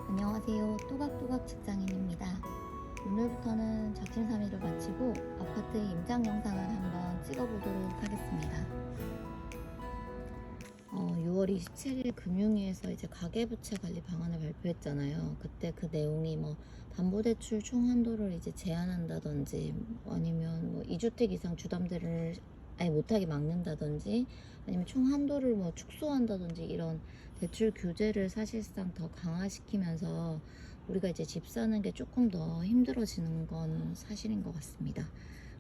안녕하세요. 또각또각 직장인입니다. 오늘부터는 작심삼일을 마치고 아파트 임장 영상을 한번 찍어보도록 하겠습니다. 6월 27일 금융위에서 이제 가계부채 관리 방안을 발표했잖아요. 그때 그 내용이 담보대출 총 한도를 이제 제한한다든지, 아니면 2주택 이상 주담대를 아예 못하게 막는다든지, 아니면 총 한도를 축소한다든지, 이런 대출 규제를 사실상 더 강화시키면서 우리가 이제 집 사는 게 조금 더 힘들어지는 건 사실인 것 같습니다.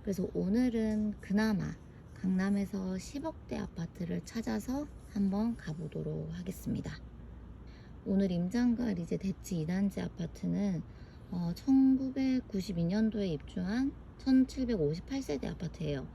그래서 오늘은 그나마 강남에서 10억대 아파트를 찾아서 한번 가보도록 하겠습니다. 오늘 임장갈 이제 대치 2단지 아파트는 1992년도에 입주한 1758세대 아파트예요.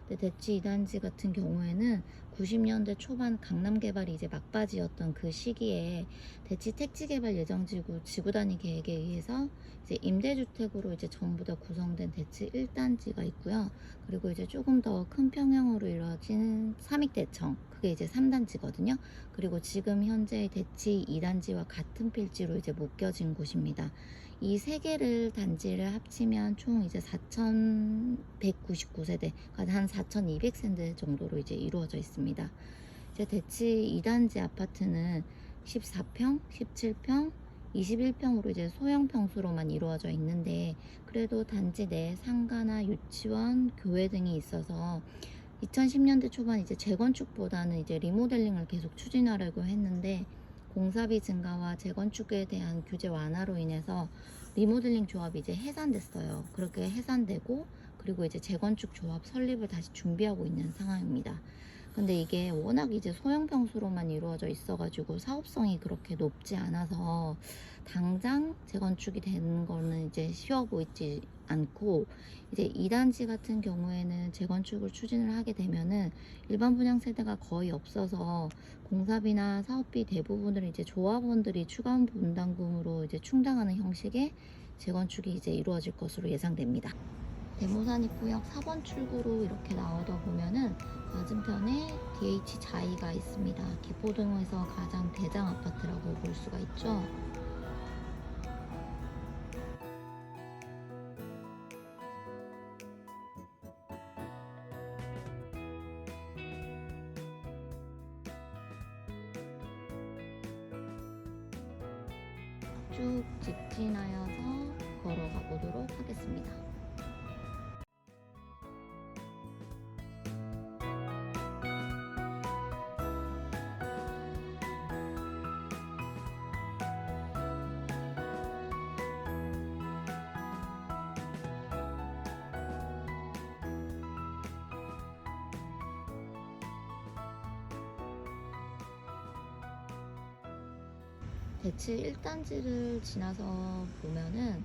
근데 대치 2단지 같은 경우에는 90년대 초반 강남 개발이 이제 막바지였던 그 시기에 대치 택지 개발 예정지구 지구단위 계획에 의해서 이제 임대주택으로 이제 전부 다 구성된 대치 1단지가 있고요. 그리고 이제 조금 더 큰 평형으로 이루어진 삼익대청, 그게 이제 3단지거든요. 그리고 지금 현재 대치 2단지와 같은 필지로 이제 묶여진 곳입니다. 이 세 개를 단지를 합치면 총 이제 4,199세대, 그러니까 한 4,200세대 정도로 이제 이루어져 있습니다. 이제 대치 2단지 아파트는 14평, 17평, 21평으로 이제 소형 평수로만 이루어져 있는데, 그래도 단지 내 상가나 유치원, 교회 등이 있어서 2010년대 초반 이제 재건축보다는 이제 리모델링을 계속 추진하려고 했는데, 공사비 증가와 재건축에 대한 규제 완화로 인해서 리모델링 조합이 이제 해산됐어요. 그렇게 해산되고, 그리고 이제 재건축 조합 설립을 다시 준비하고 있는 상황입니다. 근데 이게 워낙 이제 소형 평수로만 이루어져 있어가지고 사업성이 그렇게 높지 않아서 당장 재건축이 되는 거는 이제 쉬워 보이지 않고, 이제 2단지 같은 경우에는 재건축을 추진을 하게 되면은 일반 분양 세대가 거의 없어서 공사비나 사업비 대부분을 이제 조합원들이 추가 분담금으로 이제 충당하는 형식의 재건축이 이제 이루어질 것으로 예상됩니다. 대모산입구역 4번 출구로 이렇게 나오다 보면은 맞은편에 DH 자이가 있습니다. 기포동에서 가장 대장 아파트라고 볼 수가 있죠. 쭉 직진하여서 걸어가 보도록 하겠습니다. 대치 1단지를 지나서 보면은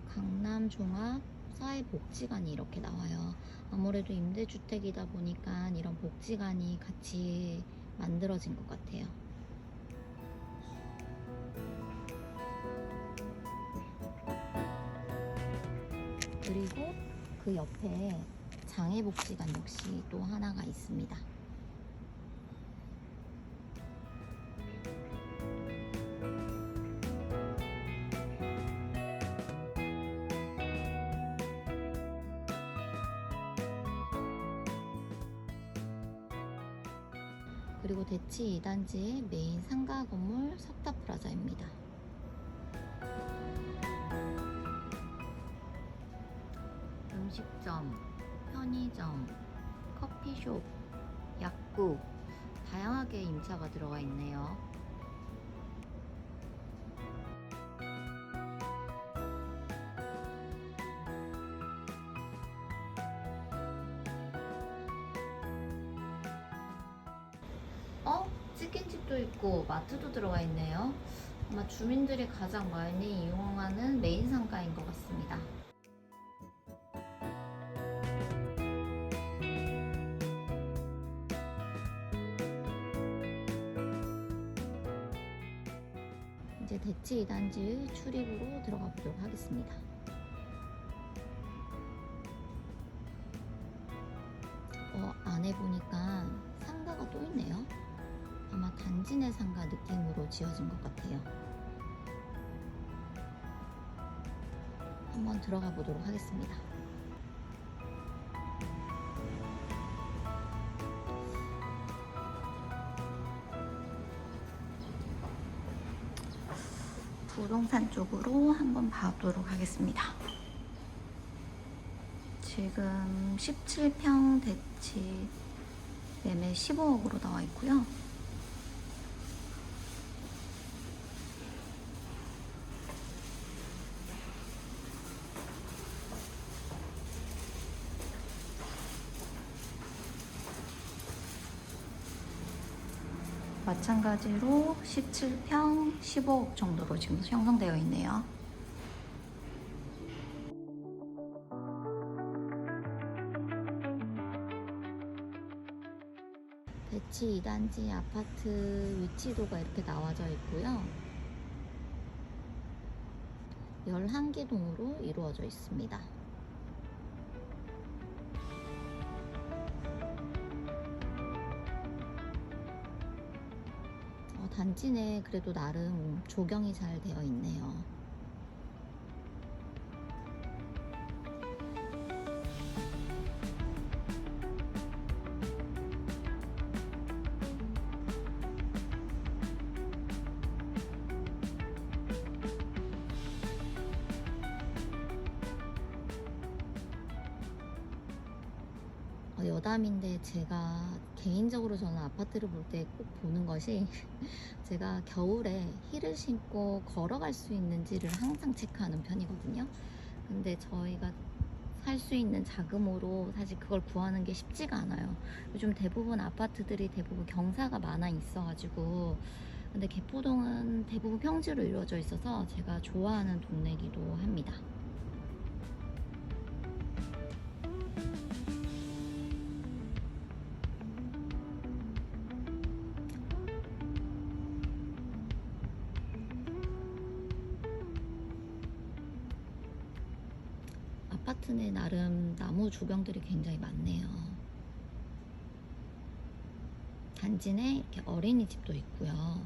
강남 종합 사회복지관이 이렇게 나와요. 아무래도 임대주택이다 보니까 이런 복지관이 같이 만들어진 것 같아요. 그리고 그 옆에 장애복지관 역시 또 하나가 있습니다. 그리고 대치 2단지의 메인 상가 건물 석다프라자입니다. 음식점, 편의점, 커피숍, 약국, 다양하게 임차가 들어가 있네요. 치킨집도 있고 마트도 들어가 있네요. 아마 주민들이 가장 많이 이용하는 메인 상가인 것 같습니다. 이제 대치 2단지의 출입으로 들어가 보도록 하겠습니다. 안에 보니까 상가가 또 또 있네요. 아마 단지 내 상가 느낌으로 지어진 것 같아요. 한번 들어가 보도록 하겠습니다. 부동산 쪽으로 한번 봐보도록 하겠습니다. 지금 17평 대치 매매 15억으로 나와 있고요. 마찬가지로 17평 15억 정도로 지금 형성되어 있네요. 대치 2단지 아파트 위치도가 이렇게 나와져 있고요. 11개 동으로 이루어져 있습니다. 단지 내 그래도 나름 조경이 잘 되어 있네요. 여담인데 제가 개인적으로 저는 아파트를 볼 때 꼭 보는 것이 제가 겨울에 힐을 신고 걸어갈 수 있는지를 항상 체크하는 편이거든요. 근데 저희가 살 수 있는 자금으로 사실 그걸 구하는 게 쉽지가 않아요. 요즘 대부분 아파트들이 대부분 경사가 많아 있어가지고, 근데 개포동은 대부분 평지로 이루어져 있어서 제가 좋아하는 동네이기도 합니다. 아파트 내 나름 나무 조경들이 굉장히 많네요. 단지 내 이렇게 어린이집도 있고요.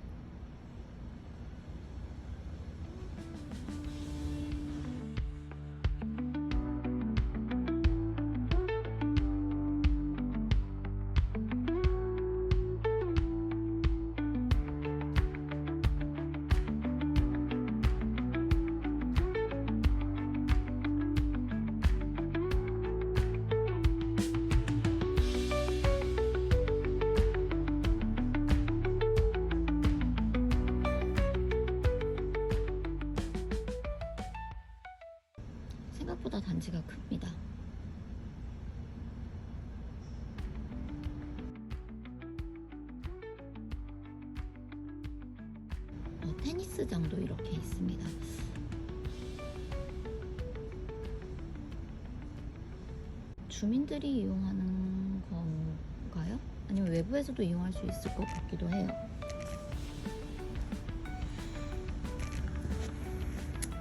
생각보다 단지가 큽니다. 테니스장도 이렇게 있습니다. 주민들이 이용하는 건가요? 아니면 외부에서도 이용할 수 있을 것 같기도 해요.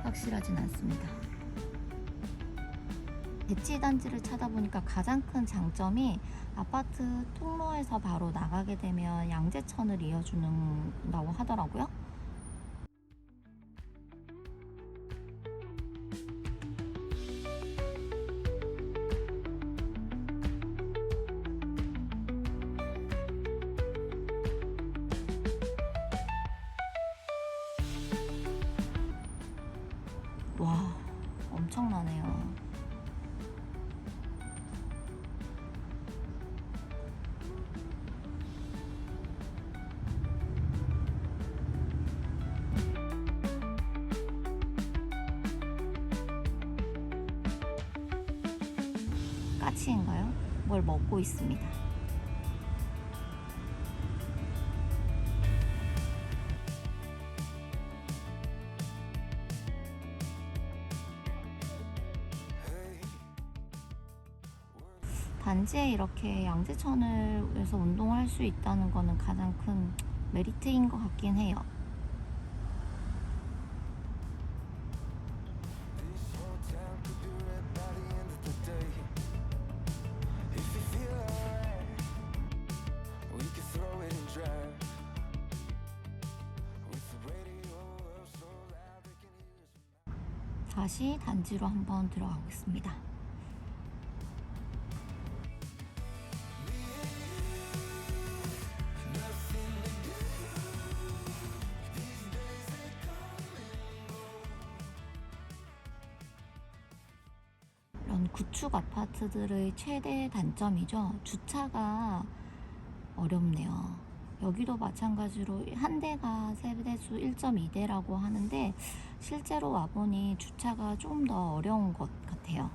확실하진 않습니다. 대치 단지를 찾아보니까 가장 큰 장점이 아파트 통로에서 바로 나가게 되면 양재천을 이어주는다고 하더라고요. 와, 엄청나네요. 까치인가요? 뭘 먹고 있습니다. 단지에 이렇게 양재천을에서 운동할 수 있다는 거는 가장 큰 메리트인 것 같긴 해요. We could throw 다시 단지로 한번 들어가 보겠습니다. 이런 구축 아파트들의 최대 단점이죠. 주차가 어렵네요. 여기도 마찬가지로 한 대가 세대수 1.2대라고 하는데 실제로 와보니 주차가 조금 더 어려운 것 같아요.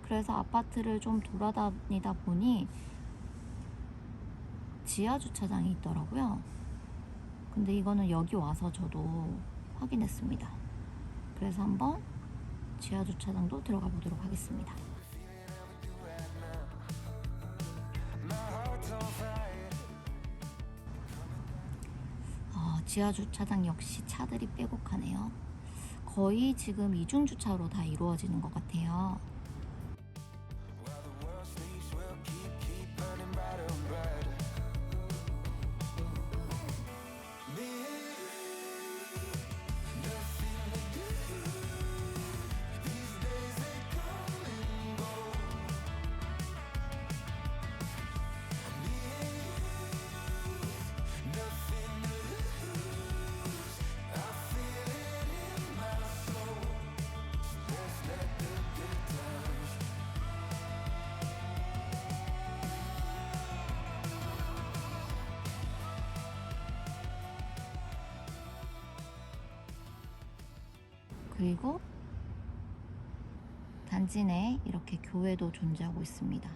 그래서 아파트를 좀 돌아다니다 보니 지하 주차장이 있더라고요. 근데 이거는 여기 와서 저도 확인했습니다. 그래서 한번 지하 주차장도 들어가 보도록 하겠습니다. 지하 주차장 역시 차들이 빼곡하네요. 거의 지금 이중 주차로 다 이루어지는 것 같아요. 그리고 단지 내 이렇게 교회도 존재하고 있습니다.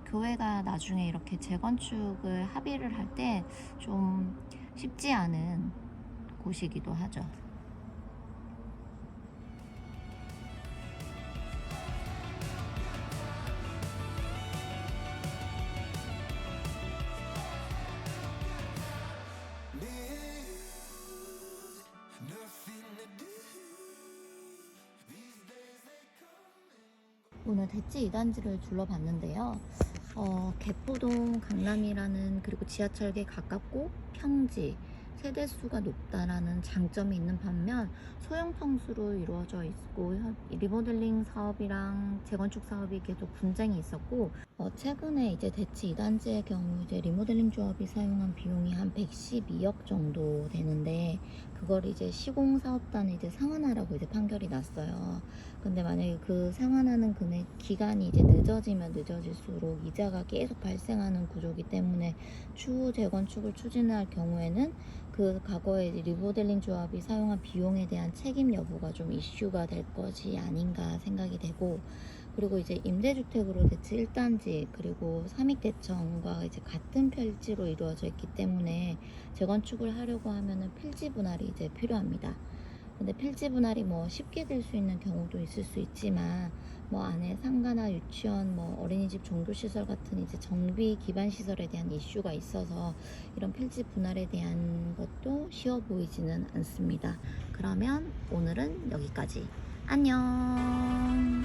교회가 나중에 이렇게 재건축을 합의를 할 때 좀 쉽지 않은 곳이기도 하죠. 오늘 대치 2단지를 둘러봤는데요. 개포동 강남이라는, 그리고 지하철역에 가깝고 평지, 세대수가 높다라는 장점이 있는 반면 소형 평수로 이루어져 있고 리모델링 사업이랑 재건축 사업이 계속 분쟁이 있었고, 최근에 이제 대치 2단지의 경우 이제 리모델링 조합이 사용한 비용이 한 112억 정도 되는데 그걸 이제 시공사업단에 이제 상환하라고 이제 판결이 났어요. 근데 만약에 그 상환하는 금액 기간이 이제 늦어지면 늦어질수록 이자가 계속 발생하는 구조이기 때문에 추후 재건축을 추진할 경우에는 그 과거에 리모델링 조합이 사용한 비용에 대한 책임 여부가 좀 이슈가 될 것이 아닌가 생각이 되고, 그리고 이제 임대주택으로 대치 1단지 그리고 삼익대청과 이제 같은 필지로 이루어져 있기 때문에 재건축을 하려고 하면은 필지 분할이 이제 필요합니다. 근데 필지 분할이 뭐 쉽게 될 수 있는 경우도 있을 수 있지만 뭐 안에 상가나 유치원, 뭐 어린이집, 종교시설 같은 이제 정비 기반 시설에 대한 이슈가 있어서 이런 필지 분할에 대한 것도 쉬워 보이지는 않습니다. 그러면 오늘은 여기까지. 안녕.